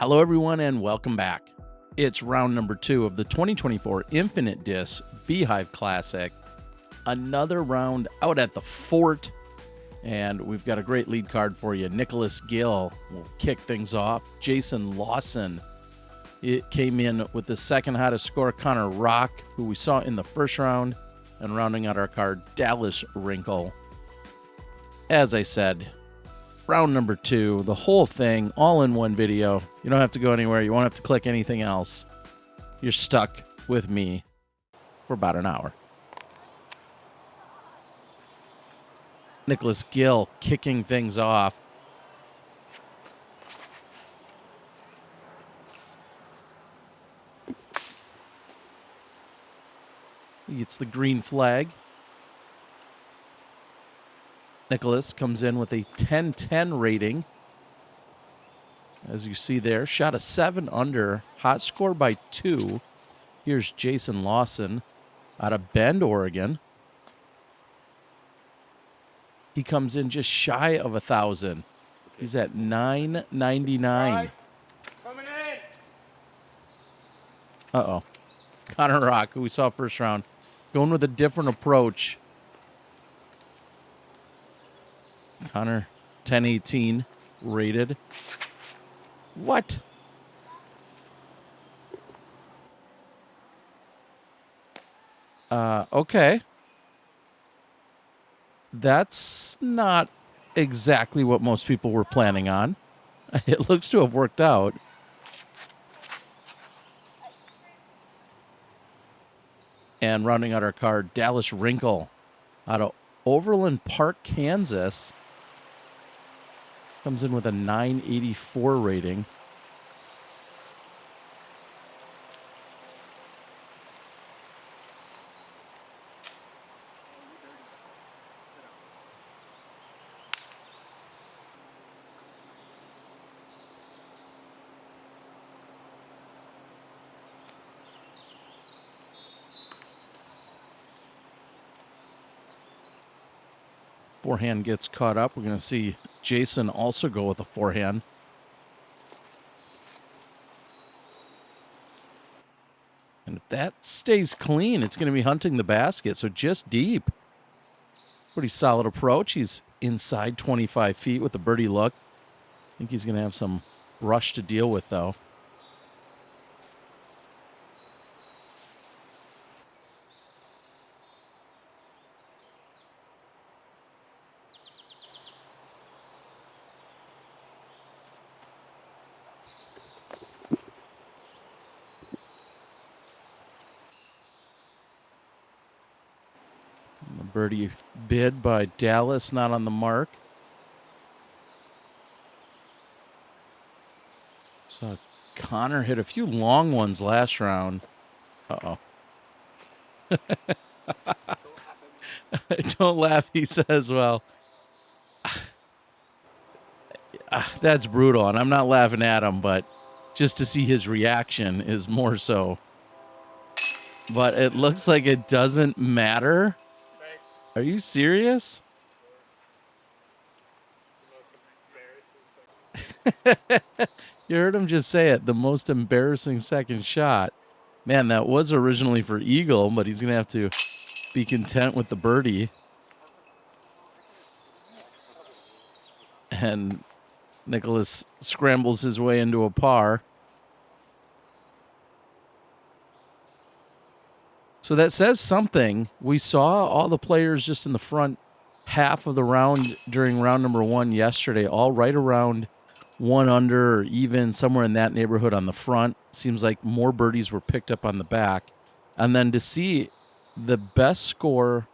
Hello everyone and welcome back. It's round number 2 of the 2024 Infinite Disc Beehive Classic. Another round out at the fort, and we've got a great lead card for you. Nicholas Gill will kick things off. Jason Lawson, it came in with the second hottest score. Connor Rock, who we saw in the first round, and rounding out our card, Dallas Wrinkle. As I said, round number 2, the whole thing, all in one video. You don't have to go anywhere. You won't have to click anything else. You're stuck with me for about an hour. Nicholas Gill kicking things off. He gets the green flag. Nicholas comes in with a 10-10 rating. As you see there, shot a 7 under, hot score by 2. Here's Jason Lawson out of Bend, Oregon. He comes in just shy of 1,000. He's at 999. Coming in. Uh-oh. Connor Rock, who we saw first round, going with a different approach. Connor, 1018 rated. What? Okay. That's not exactly what most people were planning on. It looks to have worked out. And rounding out our card, Dallas Wrinkle out of Overland Park, Kansas. Comes in with a 984 rating. Forehand gets caught up. We're going to see Jason also go with a forehand. And if that stays clean, it's going to be hunting the basket, so just deep. Pretty solid approach. He's inside 25 feet with a birdie look. I think he's going to have some rush to deal with, though. Birdie bid by Dallas, not on the mark. Saw Connor hit a few long ones last round. Uh-oh. Don't laugh, he says. Well, that's brutal, and I'm not laughing at him, but just to see his reaction is more so. But it looks like it doesn't matter. Are you serious? You heard him just say it. The most embarrassing second shot. Man, that was originally for eagle, but he's going to have to be content with the birdie. And Nicholas scrambles his way into a par. So that says something. We saw all the players just in the front half of the round during round number 1 yesterday, all right around 1 under or even somewhere in that neighborhood on the front. Seems like more birdies were picked up on the back. And then to see the best score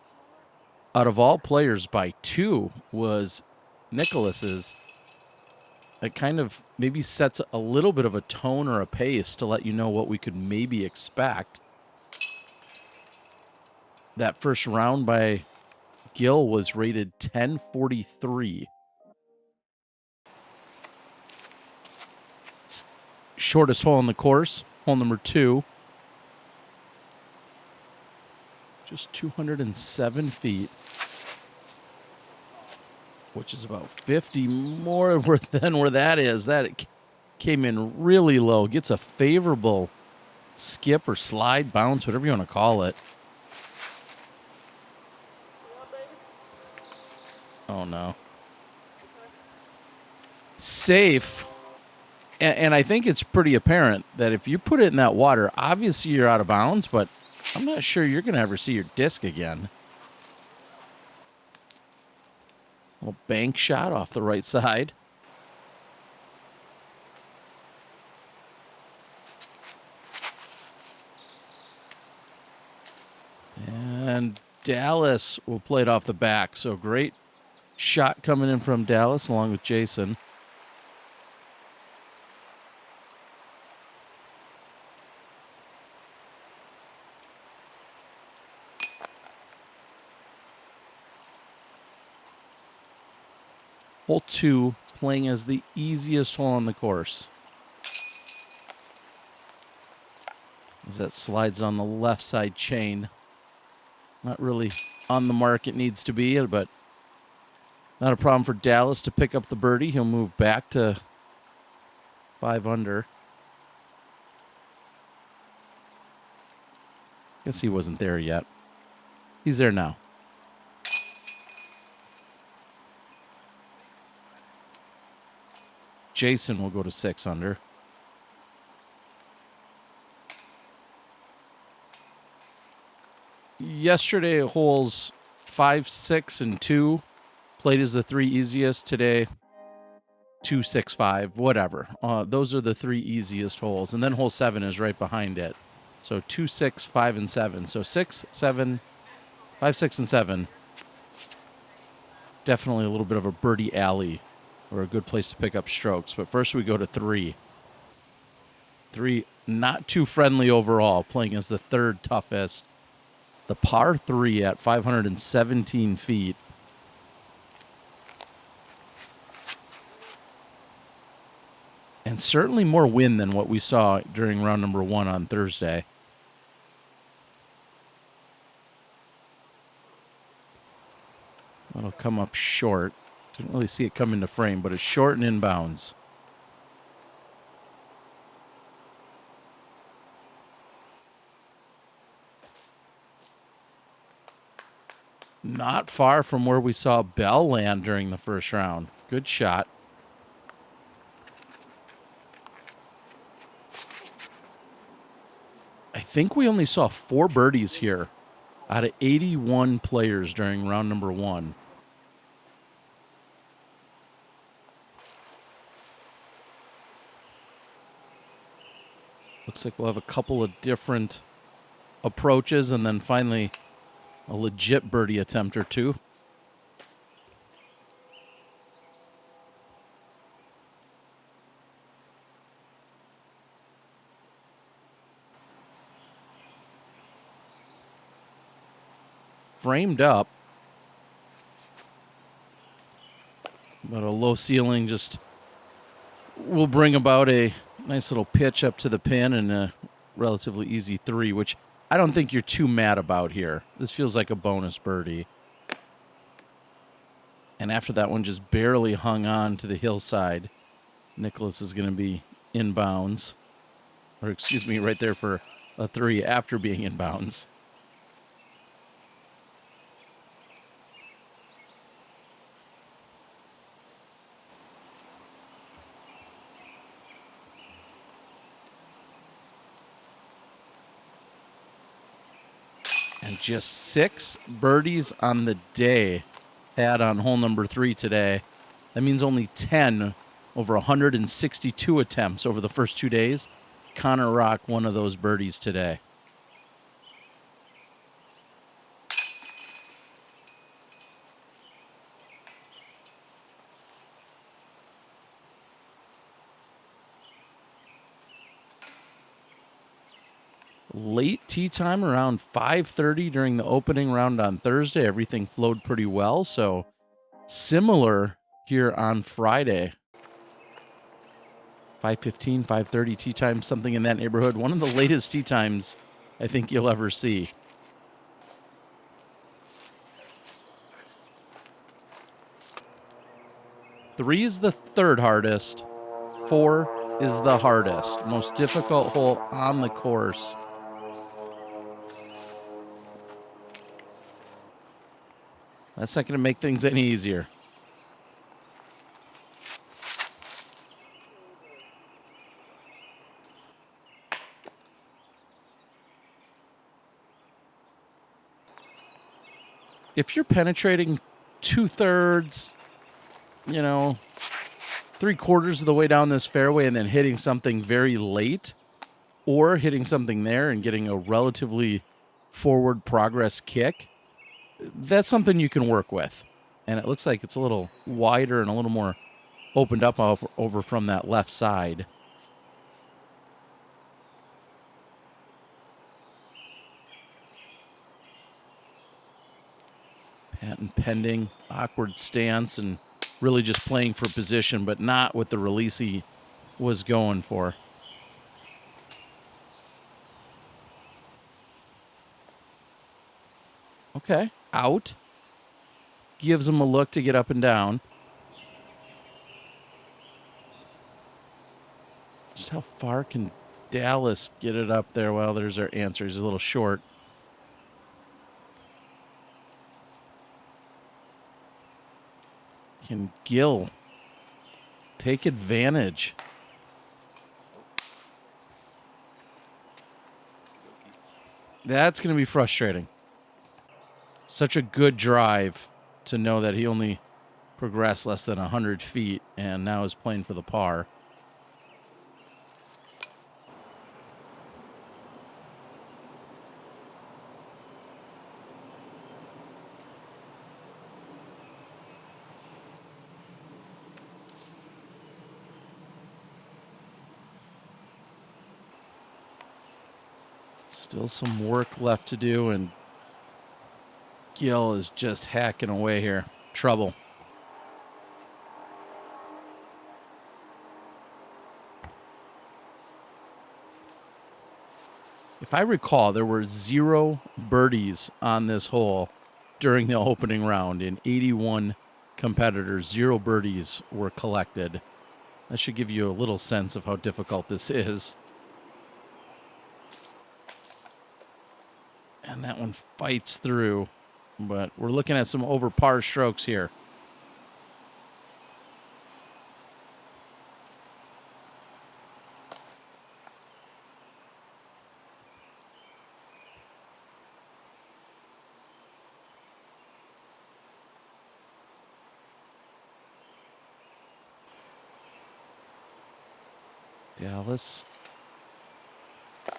out of all players by 2 was Nicholas's. It kind of maybe sets a little bit of a tone or a pace to let you know what we could maybe expect. That first round by Gill was rated 1043. Shortest hole on the course, hole number 2. Just 207 feet. which is about 50 more than where that is. That came in really low. Gets a favorable skip or slide, bounce, whatever you want to call it. Oh, no. Safe. And I think it's pretty apparent that if you put it in that water, obviously you're out of bounds, but I'm not sure you're going to ever see your disc again. A little bank shot off the right side. And Dallas will play it off the back. So great shot coming in from Dallas along with Jason. Hole 2 playing as the easiest hole on the course. As that slides on the left side chain. Not really on the mark it needs to be, but not a problem for Dallas to pick up the birdie. He'll move back to 5 under. Guess he wasn't there yet. He's there now. Jason will go to 6 under. Yesterday, holes 5, 6, and 2 played as the 3 easiest. Today, 2, 6, 5, whatever. Those are the 3 easiest holes. And then hole 7 is right behind it. So 2, 6, 5, and 7. So 6, 7, 5, 6, and 7. Definitely a little bit of a birdie alley or a good place to pick up strokes. But first we go to 3. 3, not too friendly overall, playing as the 3rd toughest. The par 3 at 517 feet. And certainly more wind than what we saw during round number 1 on Thursday. That'll come up short. Didn't really see it come into frame, but it's short and inbounds. Not far from where we saw Bell land during the first round. Good shot. I think we only saw 4 birdies here out of 81 players during round number 1. Looks like we'll have a couple of different approaches and then finally a legit birdie attempt or 2. Framed up. But a low ceiling just will bring about a nice little pitch up to the pin and a relatively easy 3, which I don't think you're too mad about here. This feels like a bonus birdie. And after that one just barely hung on to the hillside, Nicholas is going to be inbounds. Or excuse me, right there for a 3 after being inbounds. And just 6 birdies on the day had on hole number 3 today. That means only 10 over 162 attempts over the first 2 days. Connor Rock, one of those birdies today. Late tee time around 5:30 during the opening round on Thursday. Everything flowed pretty well, so similar here on Friday. 5:15, 5:30 tee time, something in that neighborhood. One of the latest tee times I think you'll ever see. Three is the 3rd hardest. 4, is the hardest, most difficult hole on the course. That's not going to make things any easier. If you're penetrating 2/3, you know, 3/4 of the way down this fairway and then hitting something very late, or hitting something there and getting a relatively forward progress kick, that's something you can work with. And it looks like it's a little wider and a little more opened up over from that left side. Patent pending, awkward stance, and really just playing for position, but not what the release he was going for. Okay, out. Gives him a look to get up and down. Just how far can Dallas get it up there? Well, there's our answer. He's a little short. Can Gill take advantage? That's going to be frustrating. Such a good drive to know that he only progressed less than 100 feet and now is playing for the par. Still some work left to do, and Gill is just hacking away here. Trouble. If I recall, there were 0 birdies on this hole during the opening round. In 81 competitors, 0 birdies were collected. That should give you a little sense of how difficult this is. And that one fights through, but we're looking at some over par strokes here. Dallas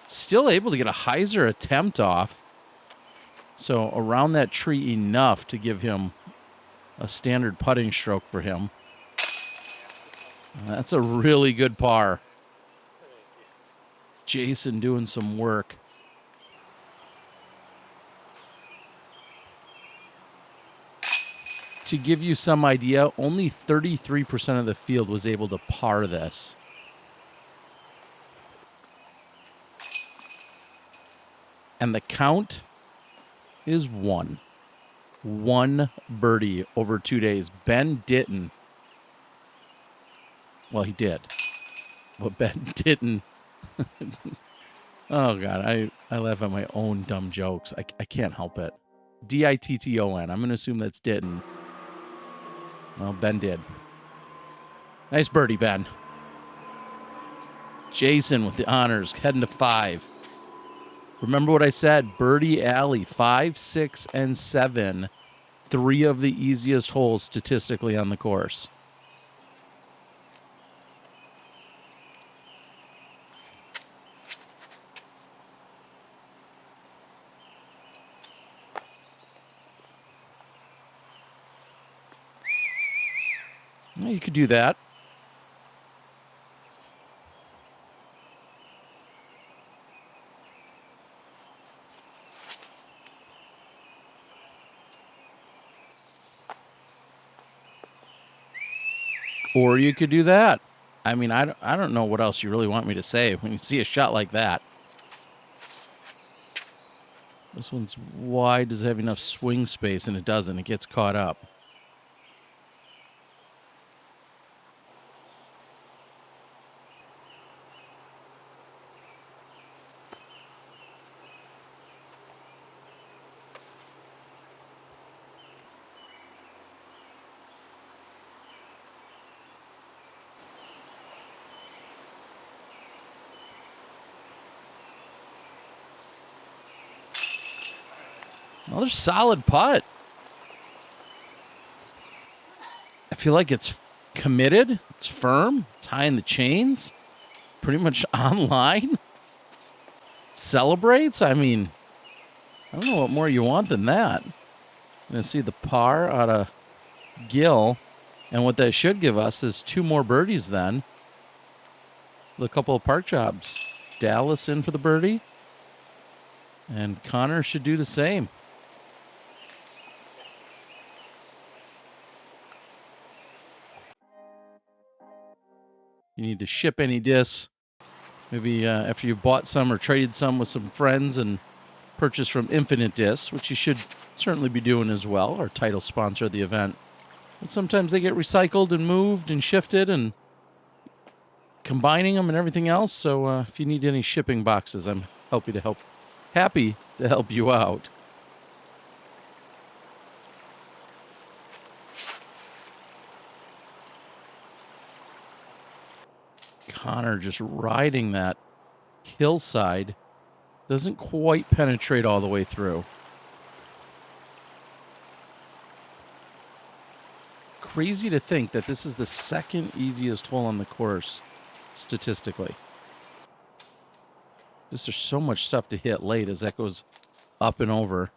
still able to get a hyzer attempt off. So around that tree enough to give him a standard putting stroke for him. That's a really good par. Jason doing some work. To give you some idea, only 33% of the field was able to par this. And the count is 1. 1 birdie over 2 days. Ben didn't. Well, he did. But Ben didn't. Oh, God. I laugh at my own dumb jokes. I can't help it. D-I-T-T-O-N. I'm going to assume that's didn't. Well, Ben did. Nice birdie, Ben. Jason with the honors, heading to 5. Remember what I said, Birdie Alley, 5, 6, and 7, 3 of the easiest holes statistically on the course. Well, you could do that. Or you could do that. I mean, I don't know what else you really want me to say when you see a shot like that. This one's wide. Does it have enough swing space? And it doesn't. It gets caught up. Another solid putt. I feel like it's committed. It's firm. Tying the chains. Pretty much online. Celebrates. I mean, I don't know what more you want than that. I'm going to see the par out of Gill. And what that should give us is 2 more birdies then. With a couple of park jobs. Dallas in for the birdie. And Connor should do the same. You need to ship any discs. Maybe after you've bought some or traded some with some friends and purchased from Infinite Discs, which you should certainly be doing as well, our title sponsor of the event. And sometimes they get recycled and moved and shifted and combining them and everything else. So if you need any shipping boxes, I'm happy to help you out. Connor just riding that hillside. Doesn't quite penetrate all the way through. Crazy to think that this is the second easiest hole on the course, statistically. Just there's so much stuff to hit late as that goes up and over.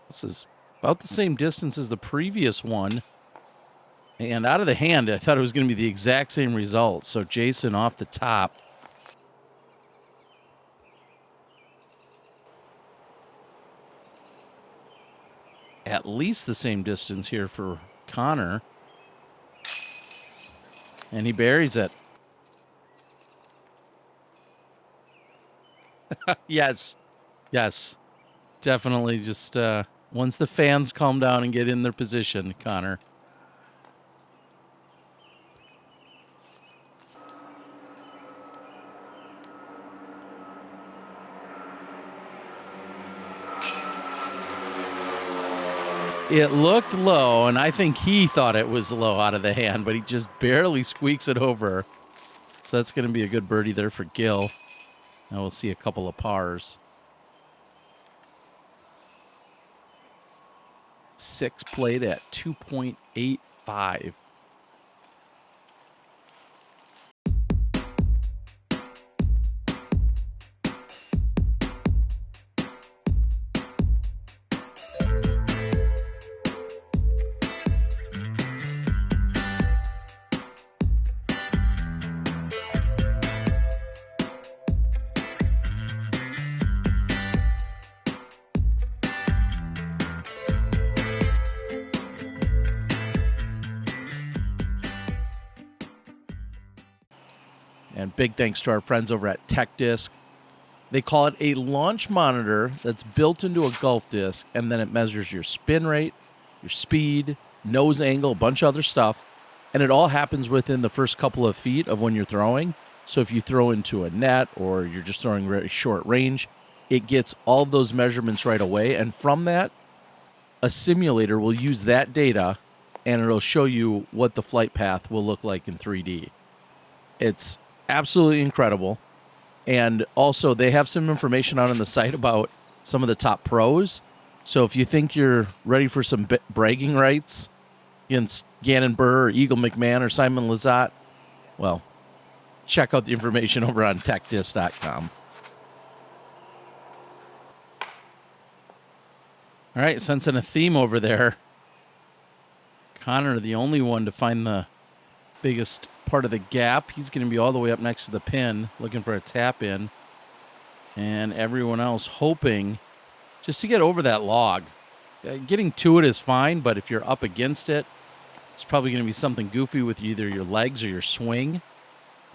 This is about the same distance as the previous one. And out of the hand, I thought it was going to be the exact same result. So Jason off the top. At least the same distance here for Connor. And he buries it. Yes. Yes. Definitely just once the fans calm down and get in their position, Connor. It looked low, and I think he thought it was low out of the hand, but he just barely squeaks it over. So that's going to be a good birdie there for Gill. Now we'll see a couple of pars. 6 played at 2.85. And big thanks to our friends over at Tech Disc. They call it a launch monitor that's built into a golf disc, and then it measures your spin rate, your speed, nose angle, a bunch of other stuff. And it all happens within the first couple of feet of when you're throwing. So if you throw into a net or you're just throwing very short range, it gets all of those measurements right away. And from that, a simulator will use that data, and it'll show you what the flight path will look like in 3D. It's absolutely incredible. And also, they have some information out on the site about some of the top pros. So if you think you're ready for some bragging rights against Gannon Burr or Eagle McMahon or Simon Lizotte, well, check out the information over on techdisc.com. All right, sensing a theme over there. Connor, the only one to find the biggest part of the gap. He's going to be all the way up next to the pin, looking for a tap in. And everyone else hoping just to get over that log. Getting to it is fine, but if you're up against it, it's probably going to be something goofy with either your legs or your swing.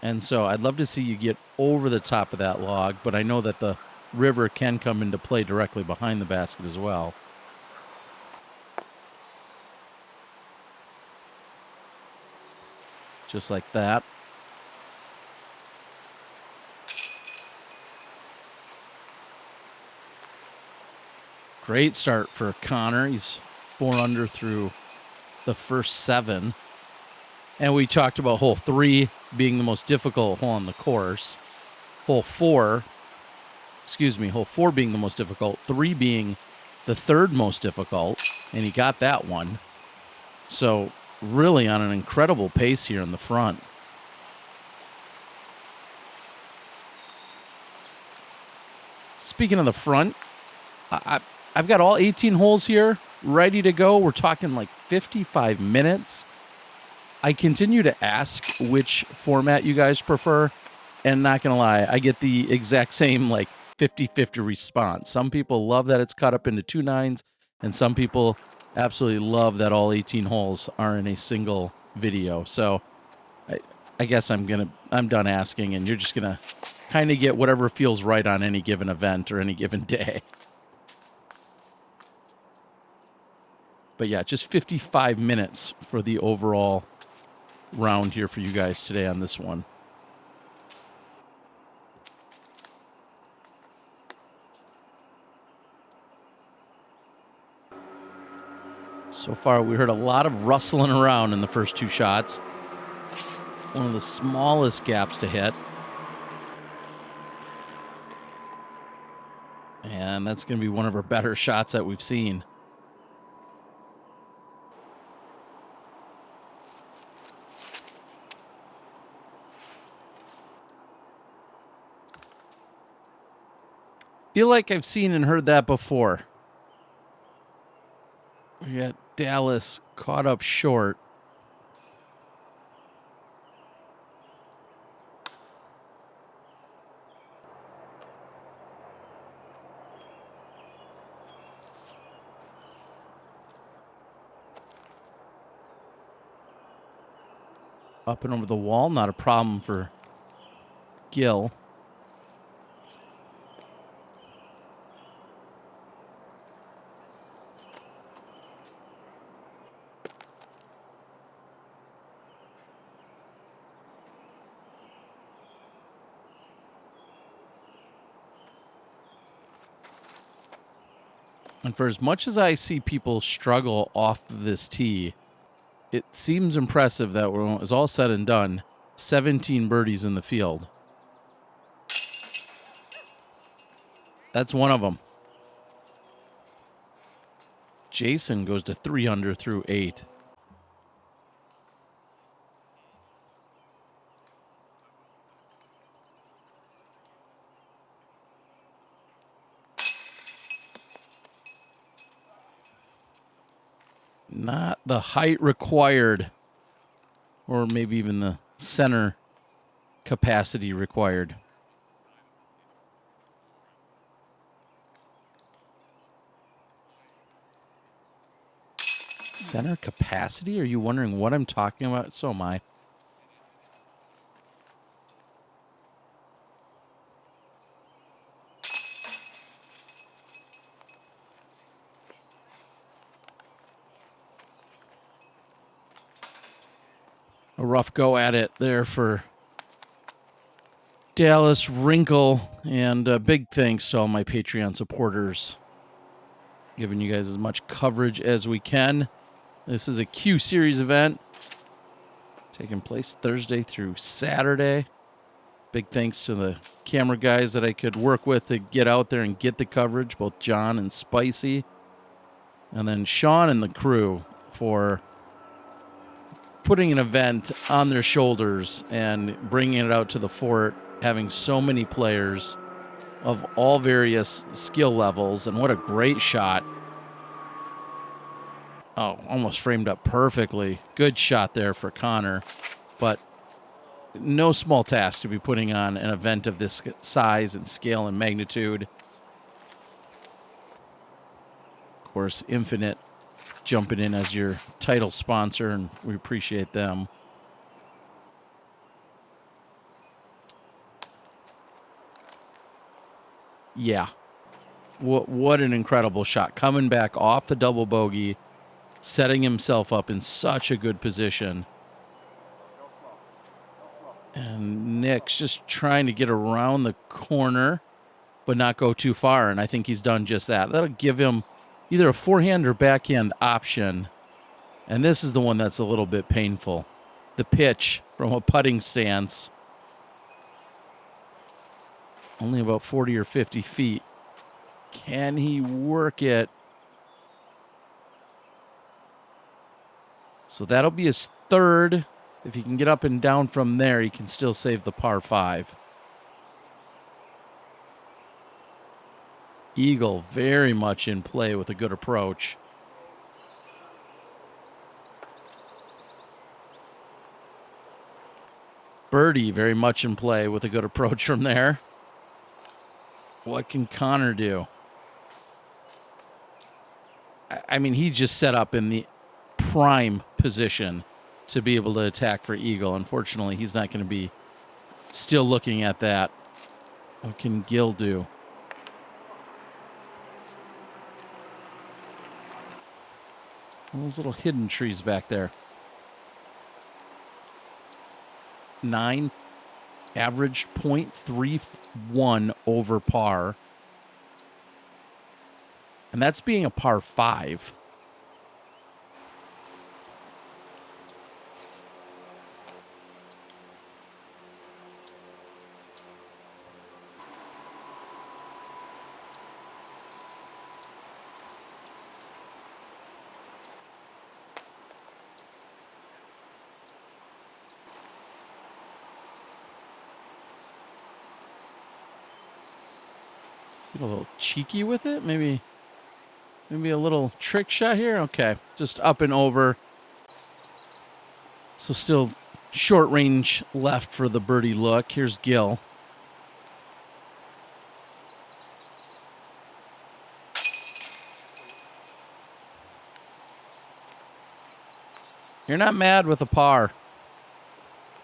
And so I'd love to see you get over the top of that log, but I know that the river can come into play directly behind the basket as well. just like that. Great start for Connor. He's 4 under through the first 7. And we talked about hole 3 being the most difficult hole on the course. Hole 4 being the most difficult, 3 being the 3rd most difficult, and he got that one. So really on an incredible pace here in the front. Speaking of the front, I've got all 18 holes here ready to go. We're talking like 55 minutes. I continue to ask which format you guys prefer, and not going to lie, I get the exact same like 50-50 response. Some people love that it's cut up into 2 nines, and some people absolutely love that all 18 holes are in a single video. So I guess I'm done asking, and you're just going to kind of get whatever feels right on any given event or any given day. But yeah, just 55 minutes for the overall round here for you guys today on this one. So far, we heard a lot of rustling around in the first 2 shots. One of the smallest gaps to hit. And that's going to be one of our better shots that we've seen. Feel like I've seen and heard that before. We got Dallas caught up short. Up and over the wall, not a problem for Gill. And for as much as I see people struggle off of this tee, it seems impressive that when it's all said and done, 17 birdies in the field. That's one of them. Jason goes to 3 under through 8. Not the height required, or maybe even the center capacity required. Center capacity? Are you wondering what I'm talking about? So am I. A rough go at it there for Dallas, Wrinkle, and big thanks to all my Patreon supporters. Giving you guys as much coverage as we can. This is a Q-Series event taking place Thursday through Saturday. Big thanks to the camera guys that I could work with to get out there and get the coverage, both John and Spicy. And then Sean and the crew for putting an event on their shoulders and bringing it out to the fort, having so many players of all various skill levels. And what a great shot. Oh, almost framed up perfectly. Good shot there for Connor. But no small task to be putting on an event of this size and scale and magnitude. Of course, Infinite jumping in as your title sponsor, and we appreciate them. Yeah. What an incredible shot. Coming back off the double bogey, setting himself up in such a good position. And Nick's just trying to get around the corner, but not go too far. And I think he's done just that. That'll give him either a forehand or backhand option. And this is the one that's a little bit painful. The pitch from a putting stance. Only about 40 or 50 feet. Can he work it? So that'll be his third. If he can get up and down from there, he can still save the par 5. Eagle very much in play with a good approach. Birdie very much in play with a good approach from there. What can Connor do? I mean, he just set up in the prime position to be able to attack for eagle. Unfortunately, he's not going to be still looking at that. What can Gill do? Those little hidden trees back there. 9, average 0.31 over par. And that's being a par 5. Get a little cheeky with it, maybe a little trick shot here. Okay, just up and over. So still short range left for the birdie look. Here's Gill. You're not mad with a par.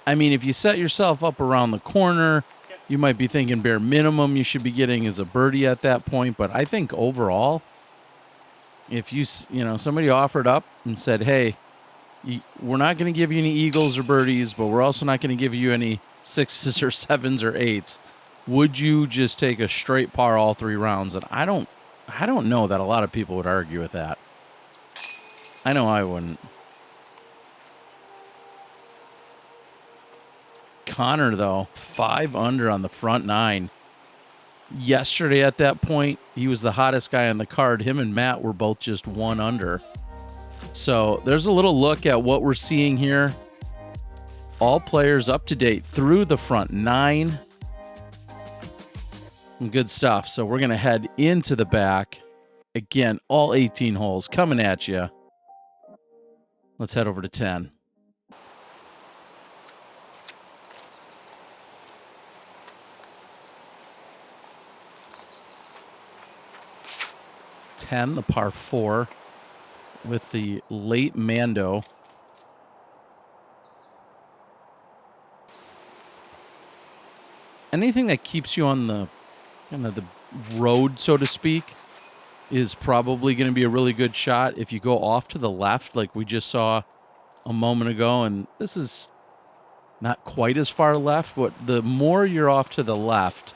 I mean, if you set yourself up around the corner, you might be thinking bare minimum you should be getting is a birdie at that point. But I think overall, if somebody offered up and said, hey, we're not going to give you any eagles or birdies, but we're also not going to give you any 6s or 7s or 8s. Would you just take a straight par all 3 rounds? And I don't know that a lot of people would argue with that. I know I wouldn't. Connor, though, 5 under on the front 9. Yesterday at that point, he was the hottest guy on the card. Him and Matt were both just 1 under. So there's a little look at what we're seeing here. All players up to date through the front 9. Some good stuff. So we're going to head into the back. Again, all 18 holes coming at you. Let's head over to 10. The par 4 with the late Mando. Anything that keeps you on the kind of the road, so to speak, is probably going to be a really good shot. If you go off to the left, like we just saw a moment ago, and this is not quite as far left, but the more you're off to the left,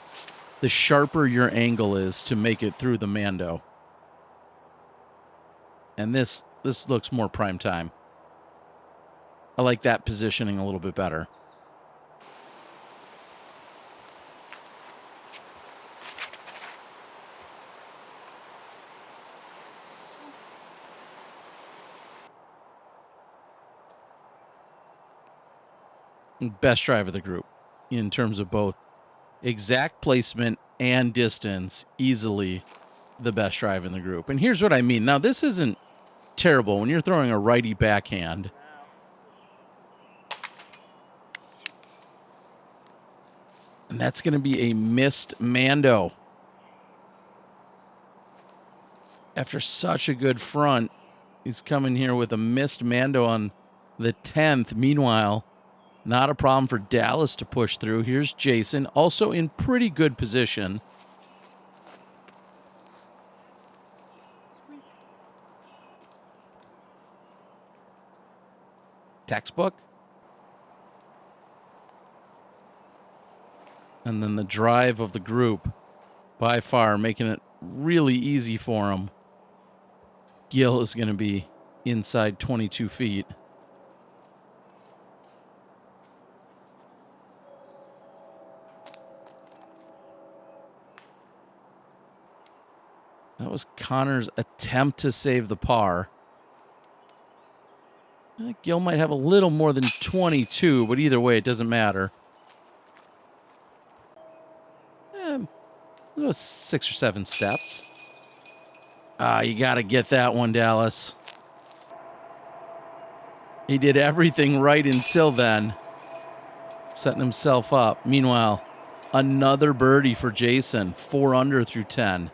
the sharper your angle is to make it through the Mando. And this looks more prime time. I like that positioning a little bit better. Best drive of the group in terms of both exact placement and distance. Easily the best drive in the group. And here's what I mean. Now, this isn't terrible when you're throwing a righty backhand. And that's going to be a missed Mando. After such a good front, he's coming here with a missed Mando on the 10th. Meanwhile, not a problem for Dallas to push through. Here's Jason, also in pretty good position. Textbook. And then the drive of the group, by far, making it really easy for him. Gill is going to be inside 22 feet. That was Connor's attempt to save the par. Gill might have a little more than 22, but either way, it doesn't matter. It was 6 or 7 steps. You got to get that one, Dallas. He did everything right until then, setting himself up. Meanwhile, another birdie for Jason, 4 under through 10.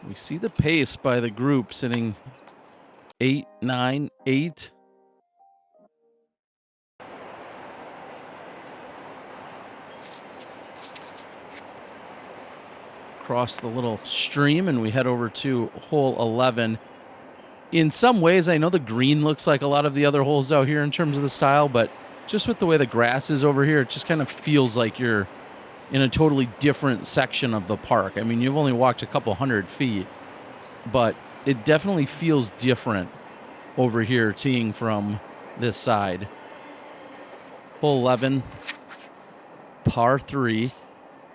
We see the pace by the group sitting 8, 9, 8. Cross the little stream and we head over to hole 11. In some ways, I know the green looks like a lot of the other holes out here in terms of the style, but just with the way the grass is over here, it just kind of feels like you're in a totally different section of the park. I mean, you've only walked a couple 100 feet, but it definitely feels different over here teeing from this side. Hole 11, par 3.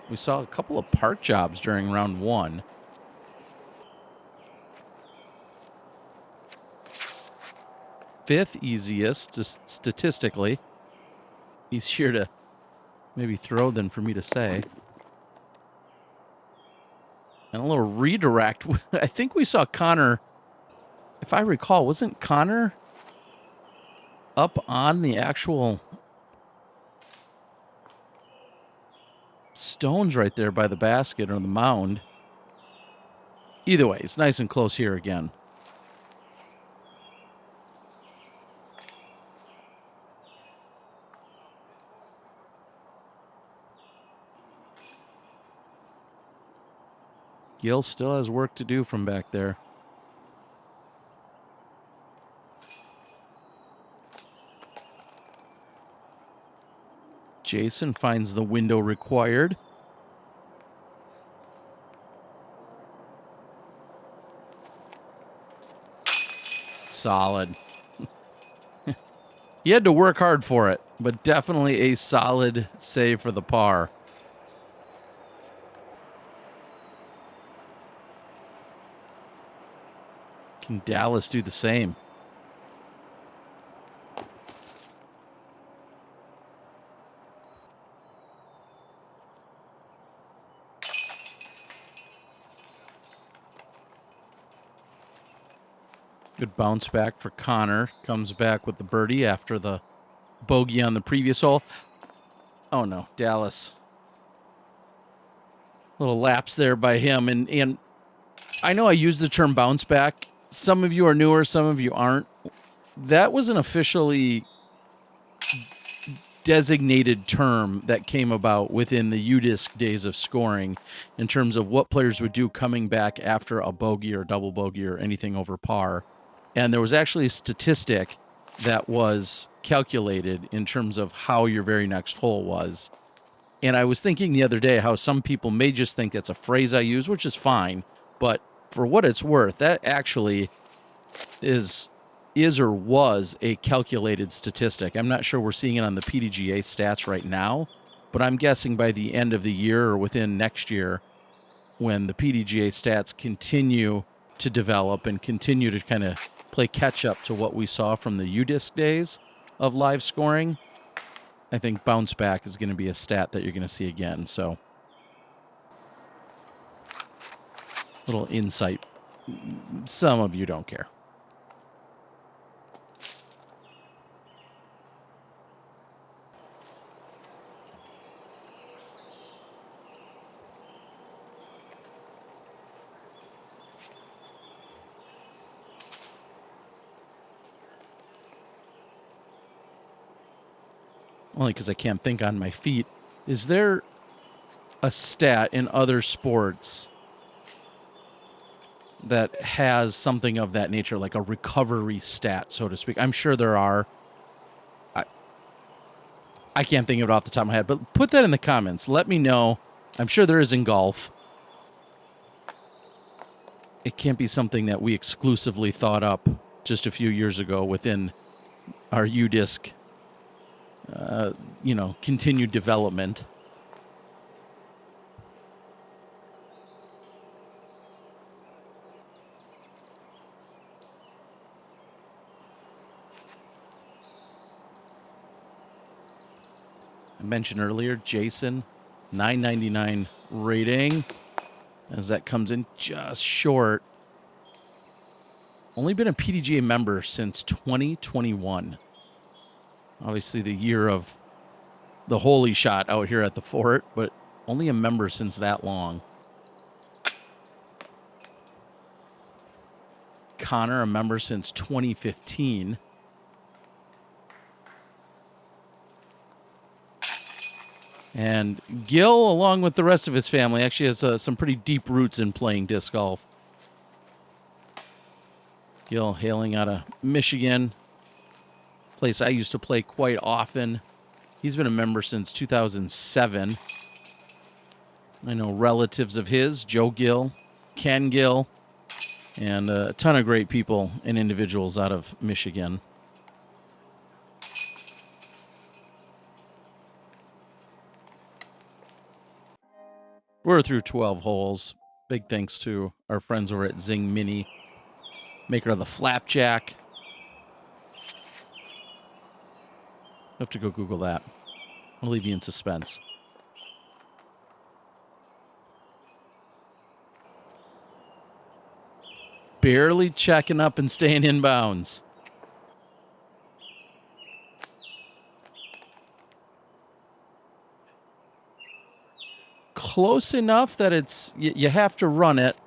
We saw a couple of park jobs during round 1. Fifth easiest, just statistically. Easier to maybe throw than for me to say. And a little redirect. I think we saw Connor, if I recall, wasn't Connor up on the actual stones right there by the basket or the mound? Either way, it's nice and close here again. Gill still has work to do from back there. Jason finds the window required. Solid. He had to work hard for it, but definitely a solid save for the par. Can Dallas do the same? Good bounce back for Connor. Comes back with the birdie after the bogey on the previous hole. Oh no, Dallas. Little lapse there by him. And I know I use the term bounce back. Some of you are newer, some of you aren't. That was an officially designated term that came about within the UDisc days of scoring in terms of what players would do coming back after a bogey or double bogey or anything over par. And there was actually a statistic that was calculated in terms of how your very next hole was. And I was thinking the other day how some people may just think that's a phrase I use, which is fine. But for what it's worth, that actually is or was a calculated statistic. I'm not sure we're seeing it on the PDGA stats right now, but I'm guessing by the end of the year or within next year, when the PDGA stats continue to develop and continue to kind of play catch up to what we saw from the UDisc days of live scoring, I think bounce back is going to be a stat that you're going to see again. So, little insight. Some of you don't care. Only because I can't think on my feet. Is there a stat in other sports that has something of that nature, like a recovery stat, so to speak. I'm sure there are. I can't think of it off the top of my head, but put that in the comments. Let me know. I'm sure there is in golf. It can't be something that we exclusively thought up just a few years ago within our UDisc, continued development. I mentioned earlier, Jason, 999 rating, as that comes in just short. Only been a PDGA member since 2021. Obviously the year of the holy shot out here at the fort, but only a member since that long. Connor, a member since 2015. And Gill, along with the rest of his family, actually has some pretty deep roots in playing disc golf. Gill hailing out of Michigan, place I used to play quite often. He's been a member since 2007. I know relatives of his, Joe Gill, Ken Gill, and a ton of great people and individuals out of Michigan. We're through 12 holes. Big thanks to our friends over at Zing Mini, maker of the Flapjack. I have to go Google that. I'll leave you in suspense. Barely checking up and staying in bounds. Close enough that it's you have to run it.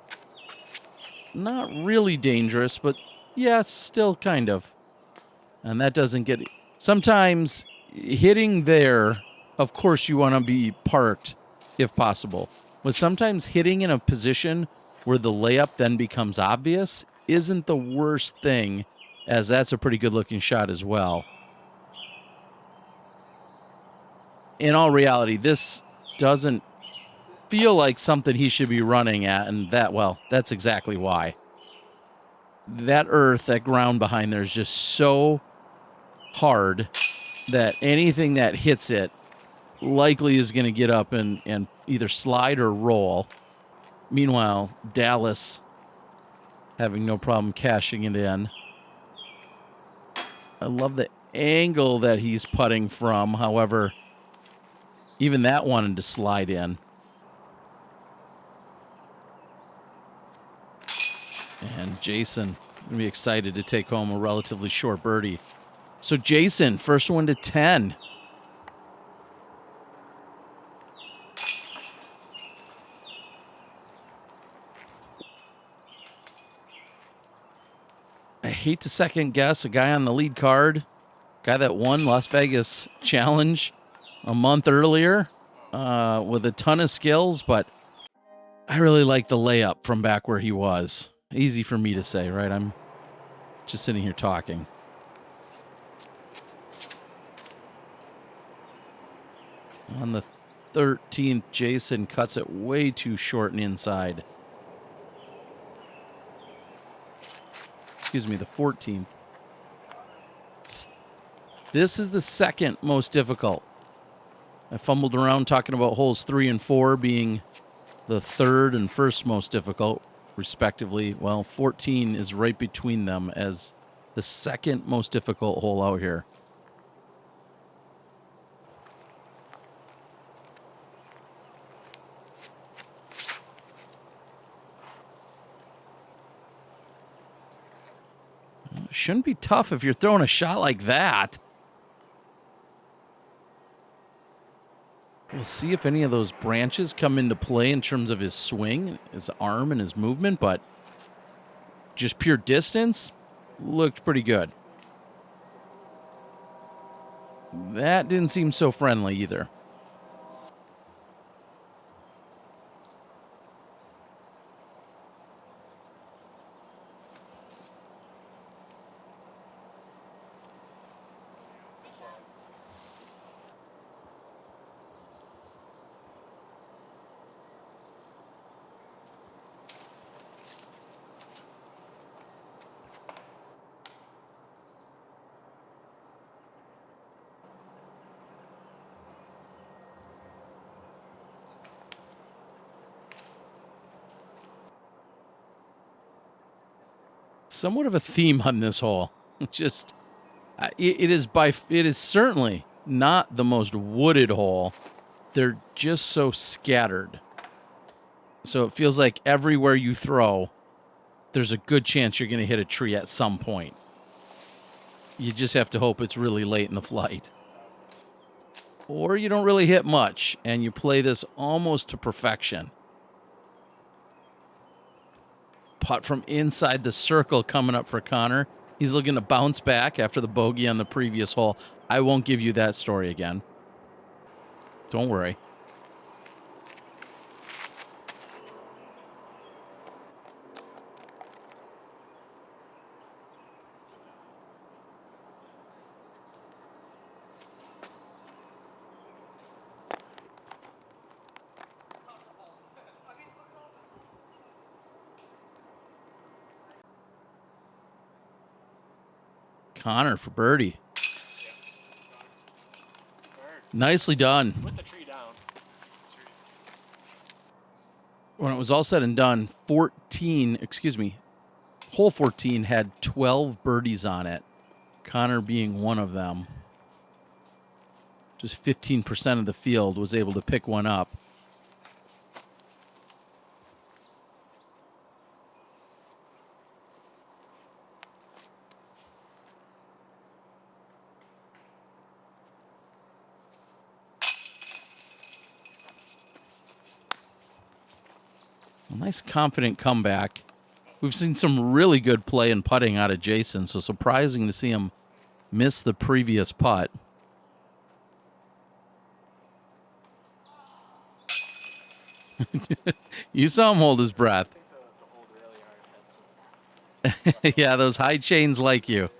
Not really dangerous, but yeah, still kind of. And that doesn't get... Sometimes hitting there, of course you want to be parked if possible. But sometimes hitting in a position where the layup then becomes obvious isn't the worst thing, as that's a pretty good looking shot as well. In all reality, this doesn't feel like something he should be running at, and that's exactly why. That earth, that ground behind there is just so hard that anything that hits it likely is going to get up and either slide or roll. Meanwhile, Dallas having no problem cashing it in. I love the angle that he's putting from. However, even that wanted to slide in. And Jason going to be excited to take home a relatively short birdie. So Jason, first one to 10. I hate to second guess a guy on the lead card, guy that won Las Vegas Challenge a month earlier with a ton of skills, but I really like the layup from back where he was. Easy for me to say, right? I'm just sitting here talking. On the 13th, Jason cuts it way too short and inside. Excuse me, the 14th. This is the second most difficult. I fumbled around talking about holes 3 and 4 being the third and first most difficult, respectively. Well, 14 is right between them as the second most difficult hole out here. Shouldn't be tough if you're throwing a shot like that. We'll see if any of those branches come into play in terms of his swing, his arm, and his movement, but just pure distance looked pretty good. That didn't seem so friendly either. somewhat of a theme on this hole. Just it is certainly not the most wooded hole. They're just so scattered. So it feels like everywhere you throw, there's a good chance you're going to hit a tree at some point. You just have to hope it's really late in the flight. Or you don't really hit much, and you play this almost to perfection. Putt from inside the circle coming up for Connor. He's looking to bounce back after the bogey on the previous hole. I won't give you that story again. Don't worry. Connor for birdie. Nicely done. With the tree down. When it was all said and done, hole 14 had 12 birdies on it, Connor being one of them. Just 15% of the field was able to pick one up. A nice confident comeback. We've seen some really good play and putting out of Jason, so surprising to see him miss the previous putt. You saw him hold his breath. Yeah, those high chains like you.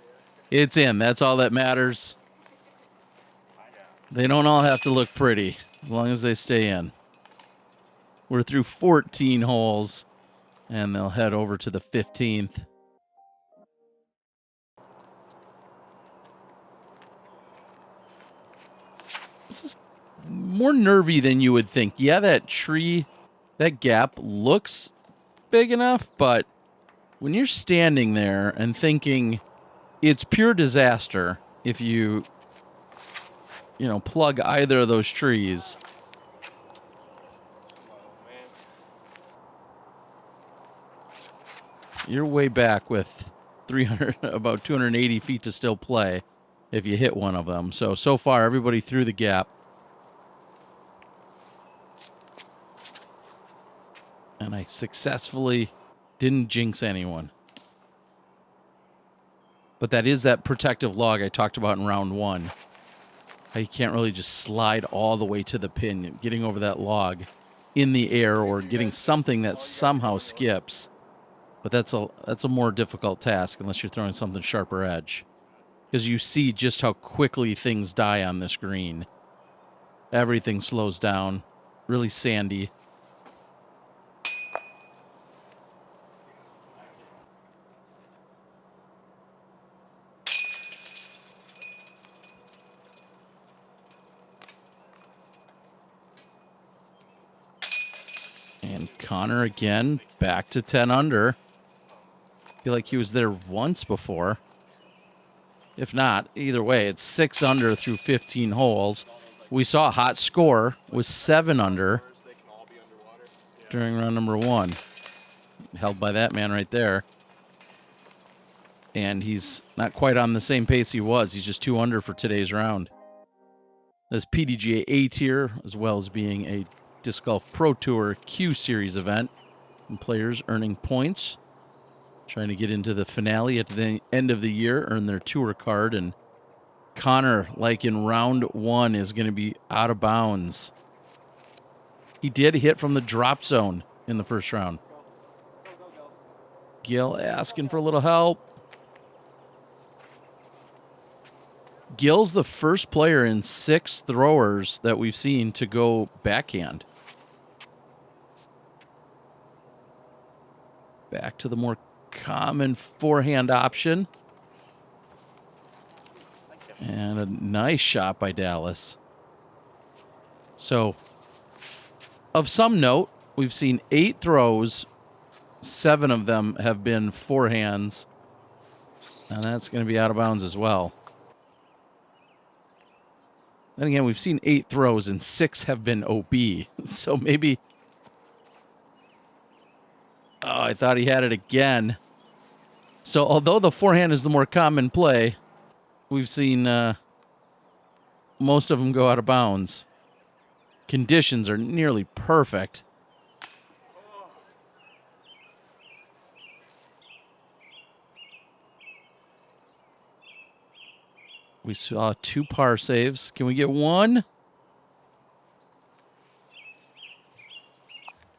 It's in. That's all that matters. They don't all have to look pretty as long as they stay in. We're through 14 holes, and they'll head over to the 15th. This is more nervy than you would think. Yeah, that tree, that gap looks big enough, but when you're standing there and thinking it's pure disaster if you plug either of those trees. You're way back with about 280 feet to still play if you hit one of them. So far, everybody through the gap. And I successfully didn't jinx anyone. But that is that protective log I talked about in round one. How you can't really just slide all the way to the pin. Getting over that log in the air or getting something that somehow skips. But that's a more difficult task unless you're throwing something sharper edge. Because you see just how quickly things die on this green. Everything slows down. Really sandy. And Connor again, back to 10 under. Feel like he was there once before. If not, either way, it's 6 under through 15 holes. We saw a hot score with 7 under during round number 1. Held by that man right there. And he's not quite on the same pace he was. He's just 2 under for today's round. This PDGA A tier, as well as being a Disc Golf Pro Tour Q-Series event. And players earning points. Trying to get into the finale at the end of the year, earn their tour card. And Connor, like in round 1, is going to be out of bounds. He did hit from the drop zone in the first round. Gill asking for a little help. Gill's the first player in 6 throwers that we've seen to go backhand. Back to the more common forehand option. And a nice shot by Dallas. So, of some note, we've seen 8 throws. 7 of them have been forehands. And that's going to be out of bounds as well. Then again, we've seen 8 throws and 6 have been OB. So maybe... Oh, I thought he had it again. So although the forehand is the more common play, we've seen most of them go out of bounds. Conditions are nearly perfect. We saw 2 par saves. Can we get one?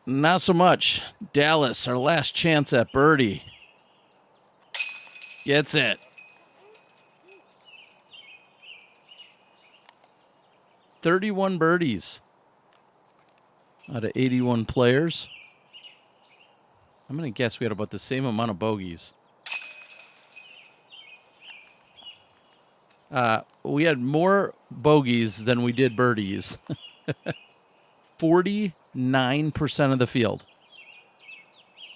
Not so much. Dallas, our last chance at birdie. Gets it. "31 birdies out of 81 players. I'm going to guess we had about the same amount of bogeys. We had more bogeys than we did birdies. 49% of the field.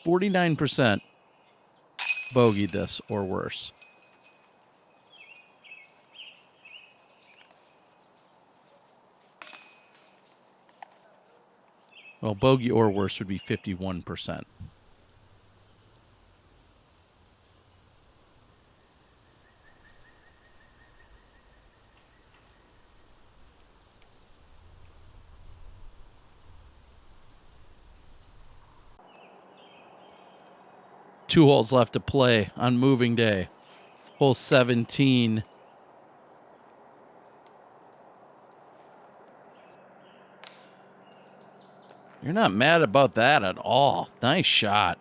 49% bogeyed this or worse. Well, bogey or worse would be 51%. Two holes left to play on moving day. Hole 17. You're not mad about that at all. Nice shot.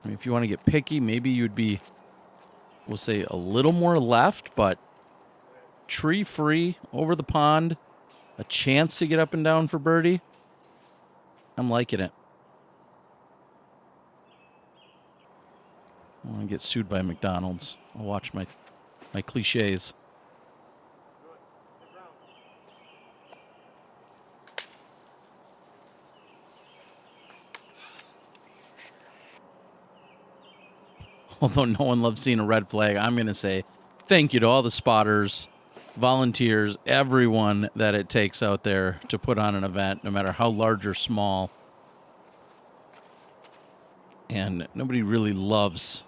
I mean, if you want to get picky, maybe you'd be, we'll say, a little more left, but tree free over the pond. A chance to get up and down for birdie. I'm liking it. I want to get sued by McDonald's. I'll watch my cliches. Although no one loves seeing a red flag, I'm going to say thank you to all the spotters, volunteers, everyone that it takes out there to put on an event, no matter how large or small. And nobody really loves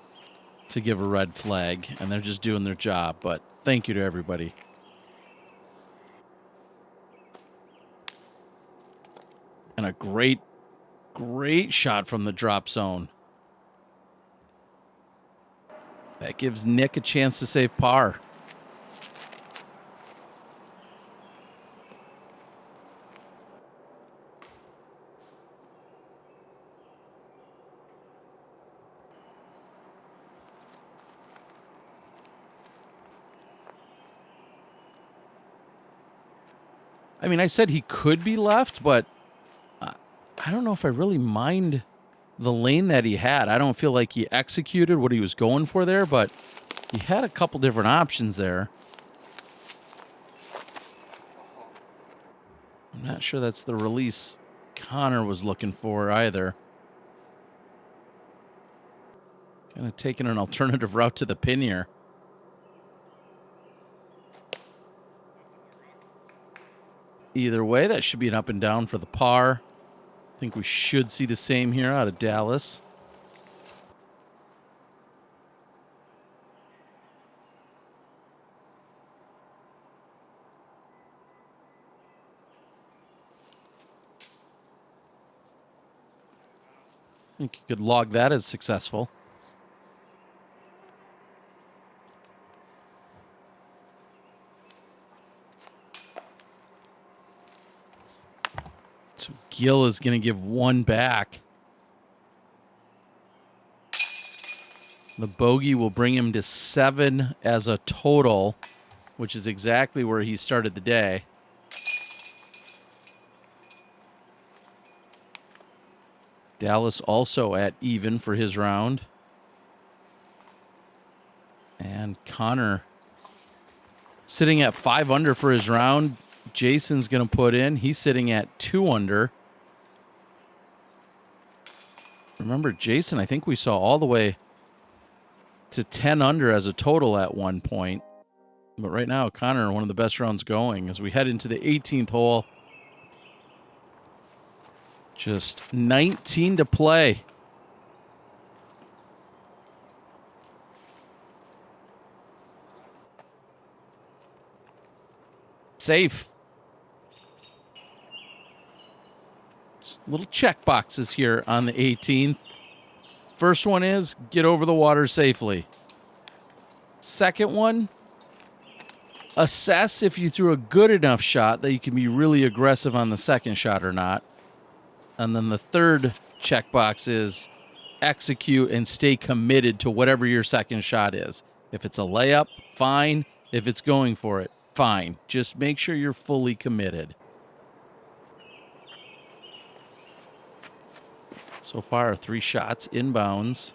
to give a red flag, and they're just doing their job. But thank you to everybody. And a great, great shot from the drop zone. That gives Nick a chance to save par. I mean, I said he could be left, but I don't know if I really mind the lane that he had. I don't feel like he executed what he was going for there, but he had a couple different options there. I'm not sure that's the release Connor was looking for either. Kind of taking an alternative route to the pin here. Either way, that should be an up and down for the par. I think we should see the same here out of Dallas. I think you could log that as successful. So Gill is going to give one back. The bogey will bring him to 7 as a total, which is exactly where he started the day. Dallas also at even for his round. And Connor sitting at 5 under for his round. Jason's going to put in. He's sitting at 2 under. Remember, Jason, I think we saw all the way to 10 under as a total at one point. But right now, Connor, one of the best rounds going as we head into the 18th hole. Just 19 to play. Safe. Just little check boxes here on the 18th. First one is get over the water safely. Second one, assess if you threw a good enough shot that you can be really aggressive on the second shot or not. And then the third checkbox is execute and stay committed to whatever your second shot is. If it's a layup, fine. If it's going for it, fine. Just make sure you're fully committed. So far, 3 shots inbounds.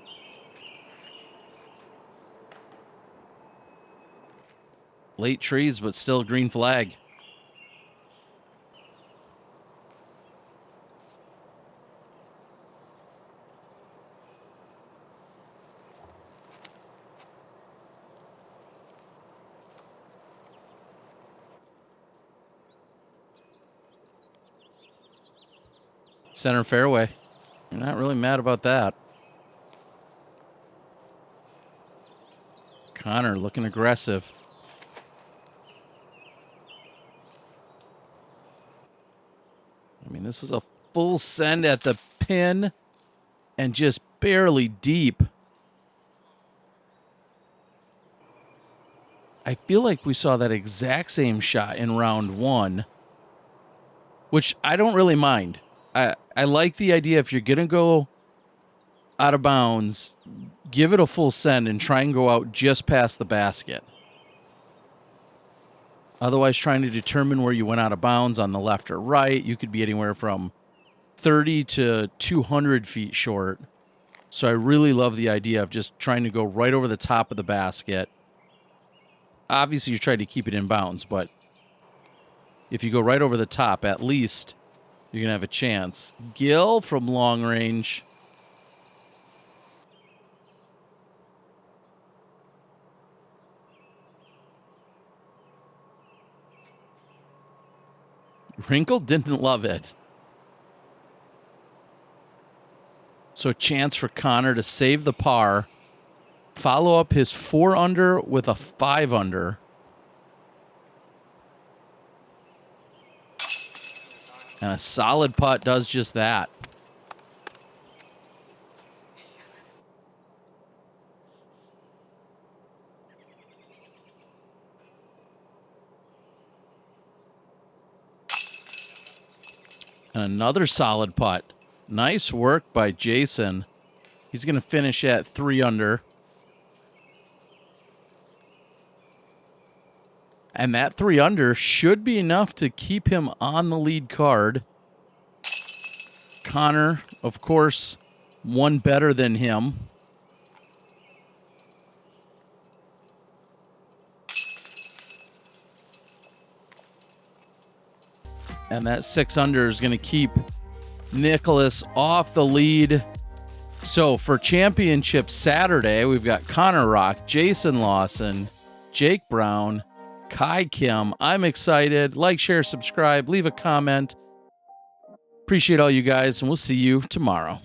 Late trees, but still green flag. Center fairway. You're not really mad about that. Connor looking aggressive. I mean, this is a full send at the pin and just barely deep. I feel like we saw that exact same shot in round 1, which I don't really mind. I like the idea if you're going to go out of bounds, give it a full send and try and go out just past the basket. Otherwise, trying to determine where you went out of bounds on the left or right, you could be anywhere from 30 to 200 feet short. So I really love the idea of just trying to go right over the top of the basket. Obviously, you're trying to keep it in bounds, but if you go right over the top, at least you're going to have a chance. Gill from long range. Wrinkle didn't love it. So a chance for Connor to save the par. Follow up his 4 under with a 5 under. And a solid putt does just that. And another solid putt. Nice work by Jason. He's going to finish at 3 under. And that 3 under should be enough to keep him on the lead card. Connor, of course, one better than him. And that 6 under is going to keep Nicholas off the lead. So for Championship Saturday, we've got Connor Rock, Jason Lawson, Jake Brown, Kai Kim. I'm excited. Like, share, subscribe, leave a comment. Appreciate all you guys, and we'll see you tomorrow.